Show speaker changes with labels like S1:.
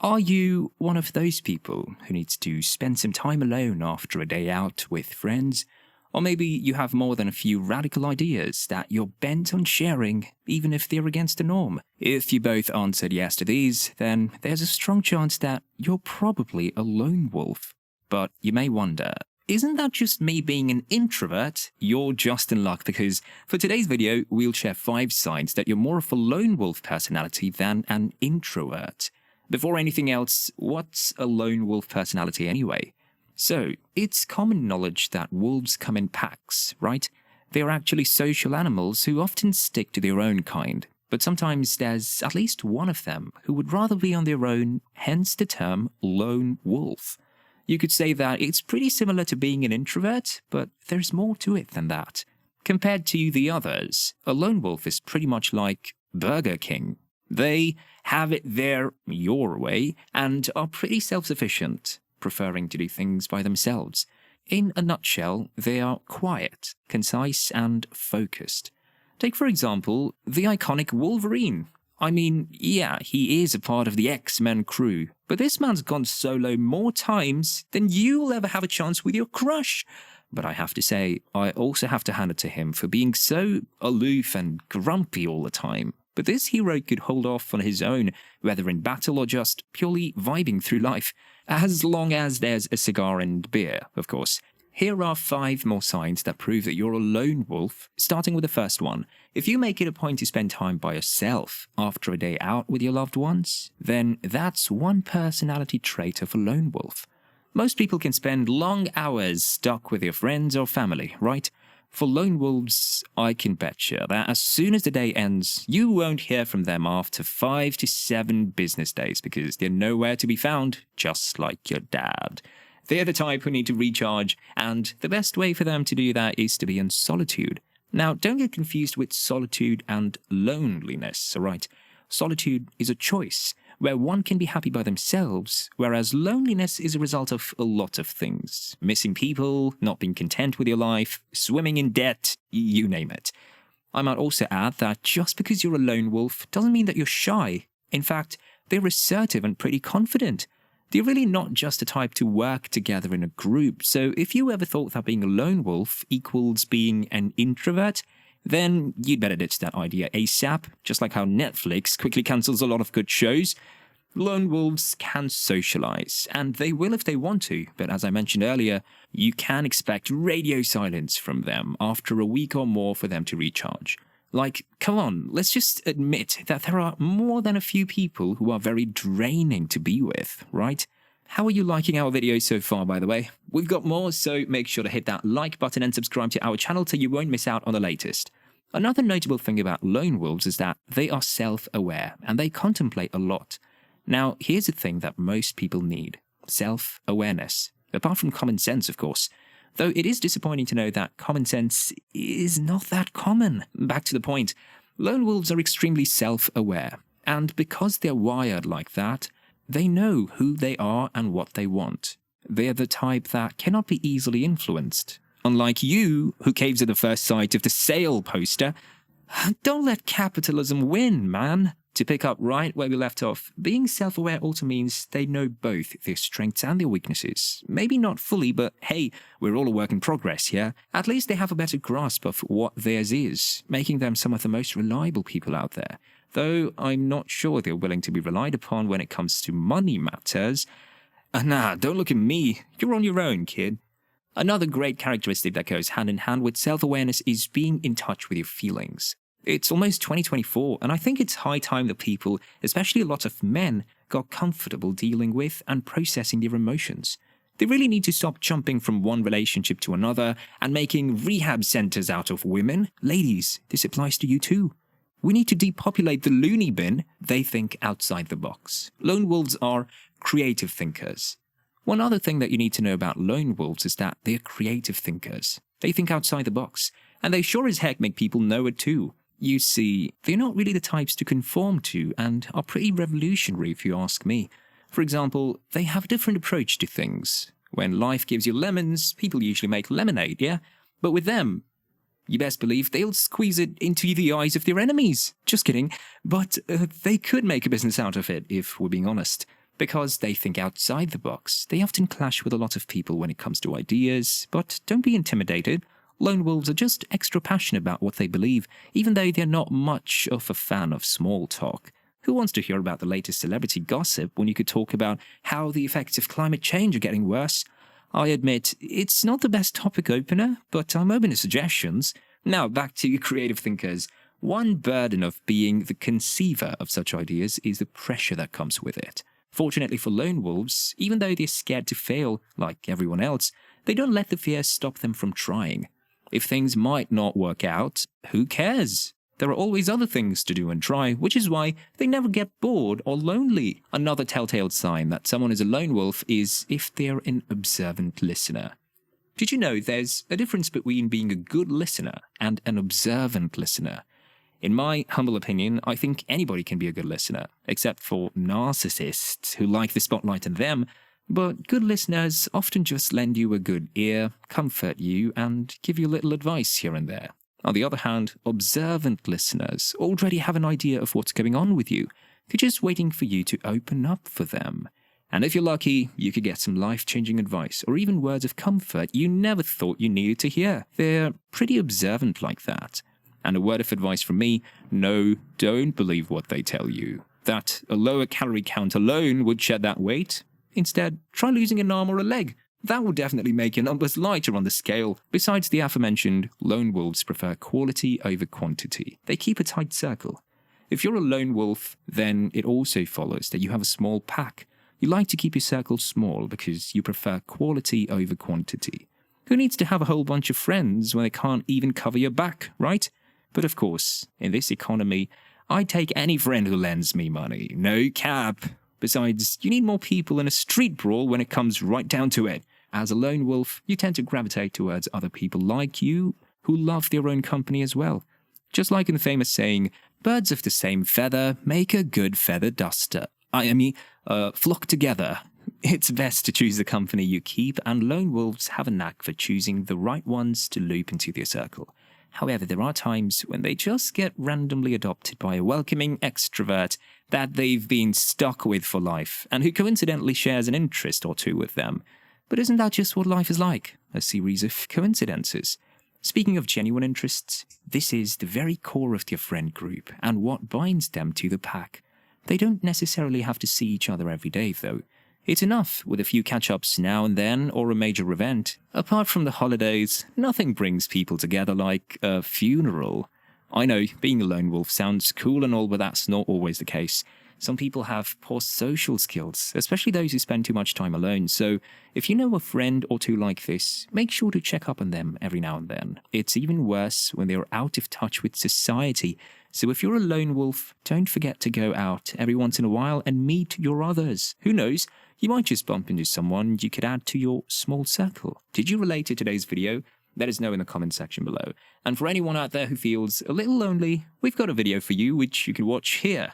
S1: Are you one of those people who needs to spend some time alone after a day out with friends? Or maybe you have more than a few radical ideas that you're bent on sharing, even if they're against the norm? If you both answered yes to these, then there's a strong chance that you're probably a lone wolf. But you may wonder, isn't that just me being an introvert? You're just in luck, because for today's video, we'll share 5 signs that you're more of a lone wolf personality than an introvert. Before anything else, what's a lone wolf personality anyway? So, it's common knowledge that wolves come in packs, right? They are actually social animals who often stick to their own kind, but sometimes there's at least one of them who would rather be on their own, hence the term lone wolf. You could say that it's pretty similar to being an introvert, but there's more to it than that. Compared to the others, a lone wolf is pretty much like Burger King. They have it your way, and are pretty self-sufficient, preferring to do things by themselves. In a nutshell, they are quiet, concise, and focused. Take, for example, the iconic Wolverine. I mean, yeah, he is a part of the X-Men crew, but this man's gone solo more times than you'll ever have a chance with your crush. But I have to say, I also have to hand it to him for being so aloof and grumpy all the time. But this hero could hold off on his own, whether in battle or just purely vibing through life, as long as there's a cigar and beer, of course. Here are 5 more signs that prove that you're a lone wolf, starting with the first one. If you make it a point to spend time by yourself after a day out with your loved ones, then that's one personality trait of a lone wolf. Most people can spend long hours stuck with your friends or family, right? For lone wolves, I can bet you that as soon as the day ends, you won't hear from them after 5 to 7 business days because they're nowhere to be found, just like your dad. They're the type who need to recharge, and the best way for them to do that is to be in solitude. Now, don't get confused with solitude and loneliness, alright? Solitude is a choice, where one can be happy by themselves, whereas loneliness is a result of a lot of things. Missing people, not being content with your life, swimming in debt, you name it. I might also add that just because you're a lone wolf doesn't mean that you're shy. In fact, they're assertive and pretty confident. They're really not just the type to work together in a group, so if you ever thought that being a lone wolf equals being an introvert, then you'd better ditch that idea ASAP, just like how Netflix quickly cancels a lot of good shows. Lone wolves can socialize, and they will if they want to, but as I mentioned earlier, you can expect radio silence from them after a week or more for them to recharge. Like, come on, let's just admit that there are more than a few people who are very draining to be with, right? How are you liking our videos so far, by the way? We've got more, so make sure to hit that like button and subscribe to our channel so you won't miss out on the latest. Another notable thing about lone wolves is that they are self-aware, and they contemplate a lot. Now, here's the thing that most people need: self-awareness. Apart from common sense, of course. Though it is disappointing to know that common sense is not that common. Back to the point, lone wolves are extremely self-aware, and because they're wired like that, they know who they are and what they want. They're the type that cannot be easily influenced. Unlike you, who caves at the first sight of the sale poster. Don't let capitalism win, man. To pick up right where we left off, being self-aware also means they know both their strengths and their weaknesses. Maybe not fully, but hey, we're all a work in progress here. At least they have a better grasp of what theirs is, making them some of the most reliable people out there. Though I'm not sure they're willing to be relied upon when it comes to money matters. Nah, don't look at me. You're on your own, kid. Another great characteristic that goes hand in hand with self-awareness is being in touch with your feelings. It's almost 2024, and I think it's high time that people, especially a lot of men, got comfortable dealing with and processing their emotions. They really need to stop jumping from one relationship to another and making rehab centers out of women. Ladies, this applies to you too. We need to depopulate the loony bin. They think outside the box. Lone wolves are creative thinkers. One other thing that you need to know about lone wolves is that they're creative thinkers. They think outside the box, and they sure as heck make people know it too. You see, they're not really the types to conform to and are pretty revolutionary if you ask me. For example, they have a different approach to things. When life gives you lemons, people usually make lemonade, yeah? But with them, you best believe they'll squeeze it into the eyes of their enemies. Just kidding. But they could make a business out of it, if we're being honest. Because they think outside the box, they often clash with a lot of people when it comes to ideas, but don't be intimidated. Lone wolves are just extra passionate about what they believe, even though they're not much of a fan of small talk. Who wants to hear about the latest celebrity gossip when you could talk about how the effects of climate change are getting worse? I admit, it's not the best topic opener, but I'm open to suggestions. Now, back to you creative thinkers. One burden of being the conceiver of such ideas is the pressure that comes with it. Fortunately for lone wolves, even though they're scared to fail, like everyone else, they don't let the fear stop them from trying. If things might not work out, who cares? There are always other things to do and try, which is why they never get bored or lonely. Another telltale sign that someone is a lone wolf is if they're an observant listener. Did you know there's a difference between being a good listener and an observant listener? In my humble opinion, I think anybody can be a good listener, except for narcissists who like the spotlight on them. But good listeners often just lend you a good ear, comfort you, and give you a little advice here and there. On the other hand, observant listeners already have an idea of what's going on with you. They're just waiting for you to open up for them. And if you're lucky, you could get some life-changing advice or even words of comfort you never thought you needed to hear. They're pretty observant like that. And a word of advice from me, no, don't believe what they tell you. That a lower calorie count alone would shed that weight. Instead, try losing an arm or a leg. That will definitely make your numbers lighter on the scale. Besides the aforementioned, lone wolves prefer quality over quantity. They keep a tight circle. If you're a lone wolf, then it also follows that you have a small pack. You like to keep your circle small because you prefer quality over quantity. Who needs to have a whole bunch of friends when they can't even cover your back, right? But of course, in this economy, I'd take any friend who lends me money. No cap. Besides, you need more people in a street brawl when it comes right down to it. As a lone wolf, you tend to gravitate towards other people like you who love their own company as well. Just like in the famous saying, birds of the same feather make a good feather duster. Flock together. It's best to choose the company you keep, and lone wolves have a knack for choosing the right ones to loop into their circle. However, there are times when they just get randomly adopted by a welcoming extrovert that they've been stuck with for life, and who coincidentally shares an interest or two with them. But isn't that just what life is like? A series of coincidences. Speaking of genuine interests, this is the very core of their friend group and what binds them to the pack. They don't necessarily have to see each other every day, though. It's enough with a few catch-ups now and then or a major event. Apart from the holidays, nothing brings people together like a funeral. I know, being a lone wolf sounds cool and all, but that's not always the case. Some people have poor social skills, especially those who spend too much time alone. So if you know a friend or two like this, make sure to check up on them every now and then. It's even worse when they're out of touch with society. So if you're a lone wolf, don't forget to go out every once in a while and meet your others. Who knows? You might just bump into someone you could add to your small circle. Did you relate to today's video? Let us know in the comment section below. And for anyone out there who feels a little lonely, we've got a video for you which you can watch here.